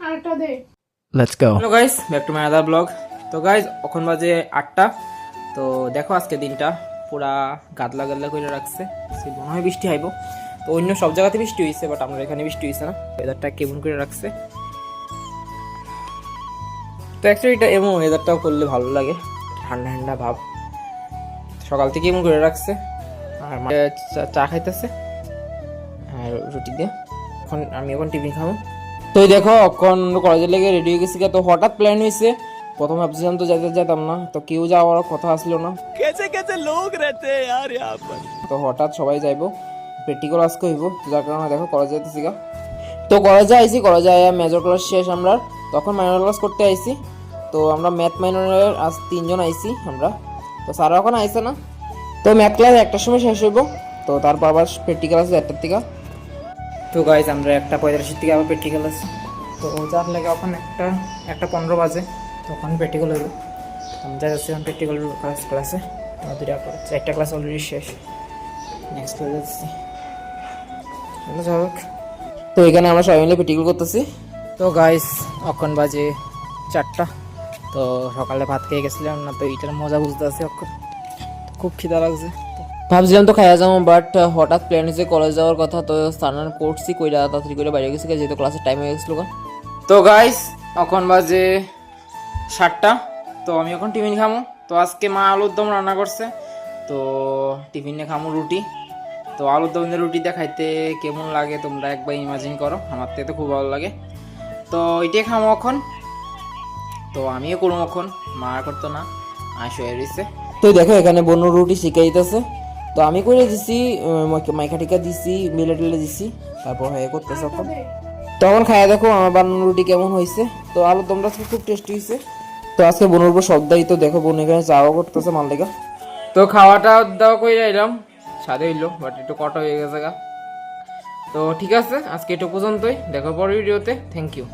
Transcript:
আরেকটা দে। Let's go. Hello guys, back to my other blog. তো গাইস এখন বাজে 8টা। তো দেখো আজকে দিনটা পুরা গাদলা গাদলা করে রাখছে, মনে হয় বৃষ্টি আইব। তো অন্য সব জায়গাতে বৃষ্টি হয়েছে, বাট আমরা এখানে বৃষ্টি হয়েছে না। ওয়েদারটা কেমন করে রাখছে। তো অ্যাকচুয়ালি এটা এমন ওয়েদারটাও করলে ভালো লাগে, ঠান্ডা ঠান্ডা ভাব। সকাল থেকে এমন করে রাখছে, আর চা খাইতেছে আর রুটি দিয়ে। আমি এখন টিফিন খাবো। তো দেখো এখন কলেজে লেগে রেডি হয়ে গেছি। তো হঠাৎ প্ল্যান হয়েছে, প্রথম ভাবছিলাম তো যেতাম না, তো কেউ যাওয়ার কথা আসলো না। তো হঠাৎ সবাই যাইবো, প্র্যাকটিক্যাল আজকে হইব, যার কারণে দেখো কলেজে যেতেছি গা। তো কলেজে আইছি, কলেজে মেজর ক্লাস শেষ আমরা, তখন মাইনর ক্লাস করতে আইছি। তো আমরা ম্যাথ মাইনরের আজ 3 জন আইছি আমরা। তো স্যার এখন আইছে না। তো ম্যাথ ক্লাস 1টার সময় শেষ হইব, তো তারপর আবার প্র্যাকটিক্যাল আছে 1টার থেকে। তো গাইজ আমরা 1:45 থেকে আবার প্র্যাকটিক্যাল আছে। তো যার লাগে এখন 1:15 বাজে, তখন প্র্যাকটিক্যাল হইব। আমি যাচ্ছি এখন প্র্যাকটিক্যাল ক্লাসে। দুইটা করে 4টা ক্লাস অলরেডি শেষ, নেক্সট ক্লাস যাচ্ছি। যাক, তো এখানে আমরা সবাই মিলে প্র্যাকটিক্যাল করতেছি। তো গাইজ এখন বাজে 4টা। তো সকালে ভাত খেয়ে গেছিলাম না, তো এইটার মজা বুঝতে আছি। এখন খুব খিদা লাগছে, ভাবছিলাম তো খাইয়া যাবো, বাট হঠাৎ প্ল্যান হয়েছে কলেজ যাওয়ার কথা। তো স্নান করছি, কইরা তাড়াতাড়ি করে বাইরে গেছি, যেহেতু ক্লাসের টাইম হয়ে গেছিলো। তো গাইস এখন বাজে 7টা। তো আমি এখন টিফিন খামো। তো আজকে মা আলুর দম রান্না করছে, তো টিফিনে খামো রুটি। তো আলুর দম দিয়ে রুটিটা খাইতে কেমন লাগে তোমরা একবার ইমাজিন করো, আমার তো খুব ভালো লাগে। তো এটাই খামো এখন। তো আমিও করবো এখন, মা করতো না, শুয়ে রয়েছে। তো দেখো এখানে বনু রুটি শিখাই দিতেছে। তো আমি করে দিছি, মাইকা টিকা দিছি, মিলে টেলে দিছি, তারপর হয়ে করতেছে এখন। তখন খাইয়া দেখো আমার বানানো রুটি কেমন হয়েছে। তো আলুর দমটা খুব টেস্টি হয়েছে। তো আজকে বোনের উপর সবদাই। তো দেখো বোন এখানে চাওয়া করতেছে মালিকা। তো খাওয়াটা দাওয়া করে এলাম, সাদে হইলো, বাট একটু কটা হয়ে গেছে গা। তো ঠিক আছে, আজকে একটু পর্যন্তই, দেখো পরের ভিডিওতে। Thank you.